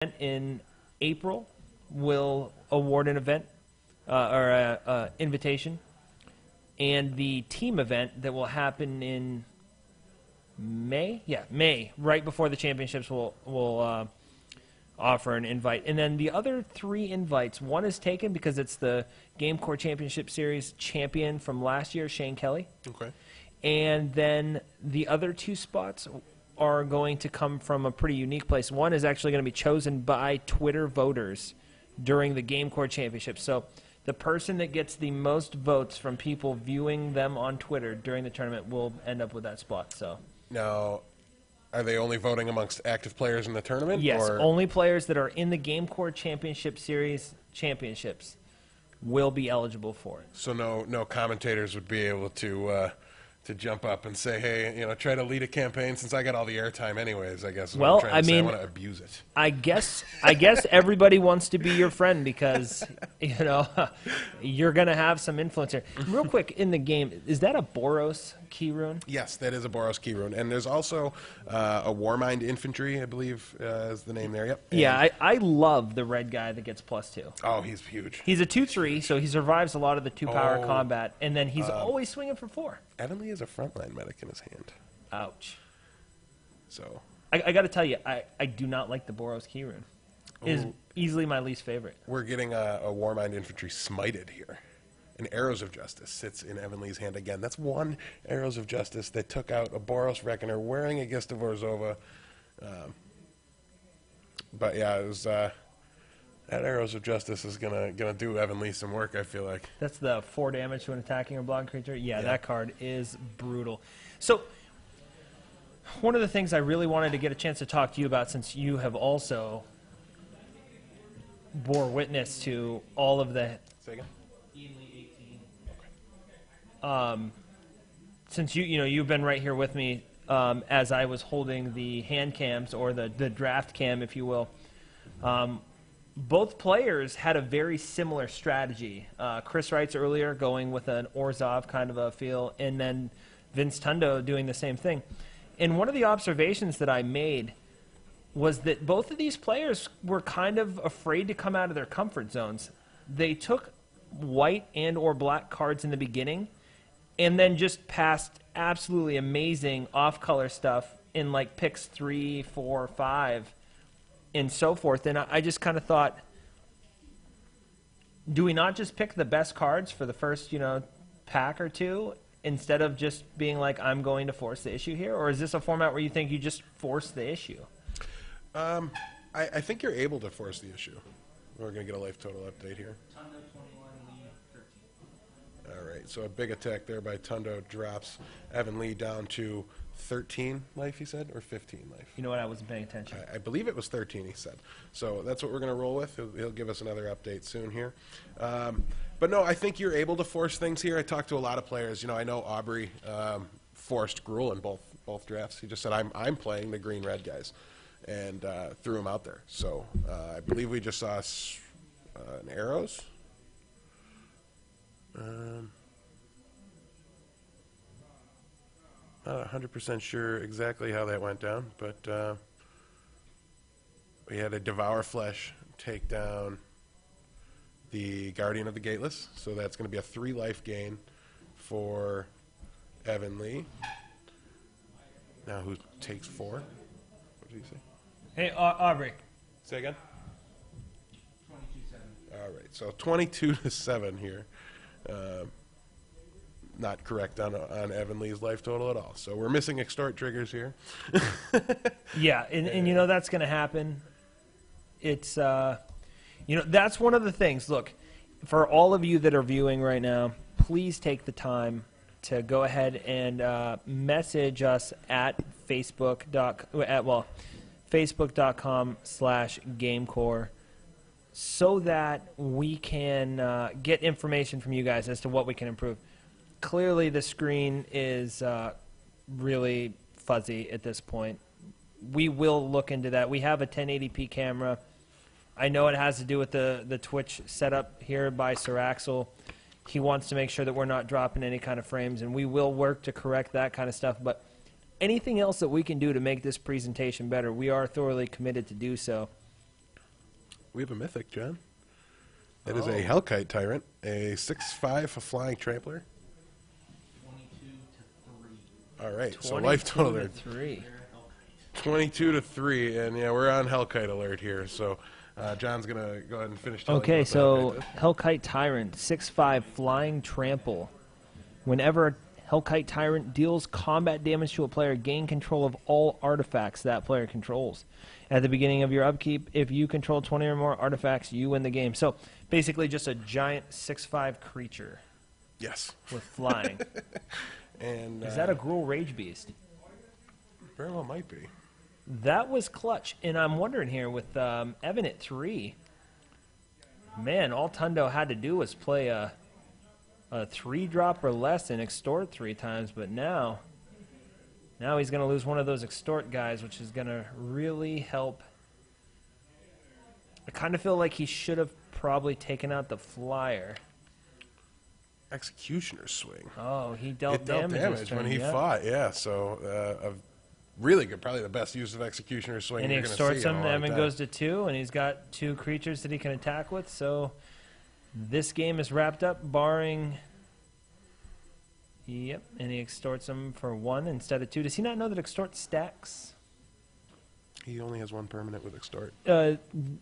in April will award an event or a invitation, and the team event that will happen in May. Yeah, May, right before the championships will offer an invite. And then the other 3 invites, one is taken because it's the GameCore Championship Series champion from last year, Shane Kelly. Okay. And then the other 2 spots are going to come from a pretty unique place. One is actually going to be chosen by Twitter voters during the GameCore Championship. So the person that gets the most votes from people viewing them on Twitter during the tournament will end up with that spot. So Now, are they only voting amongst active players in the tournament? yes, or? only players that are in the GameCore Championship Series championships will be eligible for it. So no commentators would be able to jump up and say, hey, try to lead a campaign since I got all the airtime anyways, I guess. Well, I mean, want to abuse it. I guess everybody wants to be your friend because, you're going to have some influence here. Real quick, in the game, is that a Boros key rune? Yes, that is a Boros key rune. And there's also a Warmind Infantry, I believe is the name there. Yep. And Yeah, I love the red guy that gets +2. oh, he's huge. He's a 2/3, so he survives a lot of the 2-power combat, and then he's always swinging for 4. Evan Lee has a frontline medic in his hand. Ouch. So I got to tell you, I do not like the Boros key rune. It is easily my least favorite. we're getting a Warmind Infantry smited here. And Arrows of Justice sits in Evan Lee's hand again. That's 1 Arrows of Justice that took out a Boros Reckoner wearing a Gist of Orzhova. But yeah, it was that Arrows of Justice is gonna do Evan Lee some work, I feel like. That's the 4 damage to an attacking or blocking creature. Yeah, that card is brutal. So one of the things I really wanted to get a chance to talk to you about, since you have also bore witness to all of the Say again? since you've been right here with me as I was holding the hand cams, or the draft cam, if you will. Both players had a very similar strategy. Chris writes earlier going with an Orzhov kind of a feel, and then Vince Tundo doing the same thing. And one of the observations that I made was that both of these players were kind of afraid to come out of their comfort zones. They took white and or black cards in the beginning and then just passed absolutely amazing off-color stuff in like picks 3, 4, 5, and so forth. And I just kind of thought, do we not just pick the best cards for the first, pack or 2 instead of just being like, I'm going to force the issue here? Or is this a format where you think you just force the issue? I think you're able to force the issue. We're going to get a life total update here. All right, so a big attack there by Tundo drops Evan Lee down to 13 life, he said, or 15 life? You know what? I wasn't paying attention. I believe it was 13, he said. So that's what we're going to roll with. He'll give us another update soon here. But no, I think you're able to force things here. I talked to a lot of players. I know Aubrey forced Gruul in both drafts. He just said, I'm playing the green-red guys, and threw him out there. So I believe we just saw an Arrows. Not 100% sure exactly how that went down, but we had a Devour Flesh take down the Guardian of the Gateless, so that's going to be a 3 life gain for Evan Lee. Now who takes 4? What did he say? Hey, Aubrey. Say again? 22-7. All right, so 22-7 here. Not correct on Evan Lee's life total at all. So we're missing extort triggers here. Yeah, and that's going to happen. It's that's one of the things. Look, for all of you that are viewing right now, please take the time to go ahead and message us at facebook.com/Gamecore, so that we can get information from you guys as to what we can improve. Clearly, the screen is really fuzzy at this point. We will look into that. We have a 1080p camera. I know it has to do with the Twitch setup here by Sir Axel. He wants to make sure that we're not dropping any kind of frames, and we will work to correct that kind of stuff. But anything else that we can do to make this presentation better, we are thoroughly committed to do so. we have a mythic, John. It is a Hellkite Tyrant, a 6/5 flying trampler. 22 to 3. All right, so life total there. 3. 22 to 3, and yeah, we're on Hellkite alert here. So John's gonna go ahead and finish. Telling Okay, you so about Hellkite Tyrant, 6/5 flying trample. Whenever Hellkite Tyrant deals combat damage to a player, gain control of all artifacts that player controls. At the beginning of your upkeep, if you control 20 or more artifacts, you win the game. So basically just a giant 6/5 creature yes, with flying. and Is that a Gruul Rage Beast? very well might be. That was clutch. And I'm wondering here with Evan at 3, man, all Tundo had to do was play a 3-drop or less and extort 3 times, but now he's going to lose one of those extort guys, which is going to really help. I kind of feel like he should have probably taken out the flyer. Executioner's Swing. Oh, he dealt It dealt damage damage this turn, when he yeah. fought, yeah. So a really good, probably the best use of Executioner's Swing And he you're going to extorts see in him. a long Evan time. goes to 2, and he's got 2 creatures that he can attack with. So this game is wrapped up, barring. Yep, and he extorts him for 1 instead of 2. Does he not know that extort stacks? He only has 1 permanent with Extort.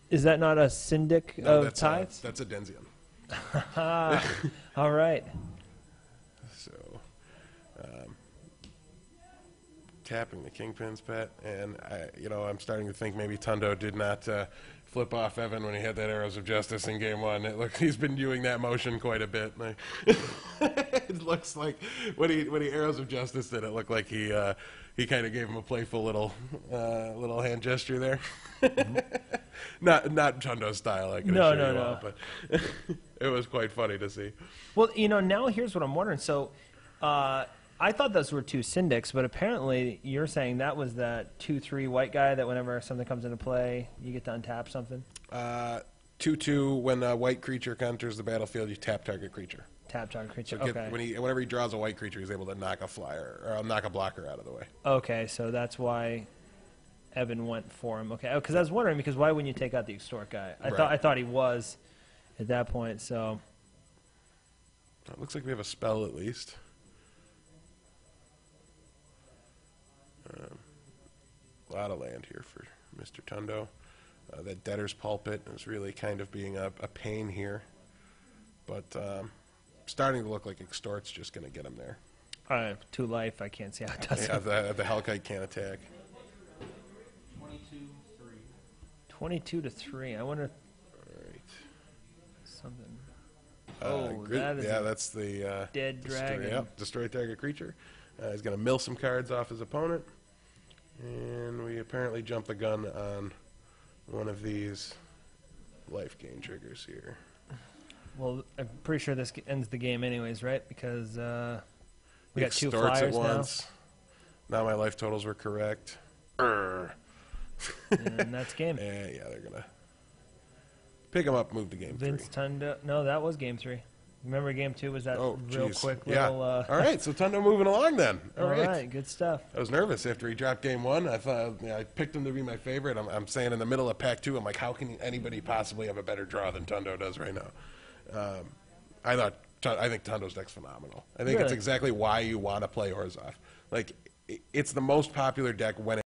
Is that not a syndic No, of that's tithes? that's a Denzian. All right. So, tapping the Kingpin's pet, and I'm starting to think maybe Tundo did not flip off Evan when he had that Arrows of Justice in game 1. It looks he's been doing that motion quite a bit. It looks like when he Arrows of Justice did, it looked like he kind of gave him a playful little hand gesture there. Not Tundo style, I can assure you all, but it was quite funny to see. Well, now here's what I'm wondering. So I thought those were 2 syndics, but apparently you're saying that was that 2/3 white guy that whenever something comes into play, you get to untap something? 2/2, when a white creature enters the battlefield, you tap target creature. Tap target creature. So Okay. whenever he draws a white creature, he's able to knock a flyer or knock a blocker out of the way. Okay, so that's why Evan went for him. Okay, because I was wondering, because why wouldn't you take out the extort guy? I thought he was at that point. So It looks like we have a spell at least. A lot of land here for Mr. Tundo. That Debtor's Pulpit is really kind of being a pain here. But starting to look like Extort's just going to get him there. 2 life, I can't see how it does Yeah, it. the Hellkite can't attack. 22-3. 22 to 3. I wonder All right. something. That's the dead dragon. Destroy target creature. He's going to mill some cards off his opponent, and we apparently jump the gun on one of these life gain triggers here. Well, I'm pretty sure this ends the game anyways, right? Because we got 2 Extorts flyers at once. Now my life totals were correct. now, and that's game. Yeah, they're gonna pick him up, move to game 3. Vince Tundo. No, that was game 3. Remember game 2 was that real geez. quick Yeah. little. All right, so Tundo moving along then. All right, good stuff. I was nervous after he dropped game 1. I thought I picked him to be my favorite. I'm saying in the middle of pack 2, I'm like, how can anybody possibly have a better draw than Tundo does right now? I think Tundo's deck's phenomenal. I think it's Really? exactly why you want to play Orzhov. Like, it's the most popular deck when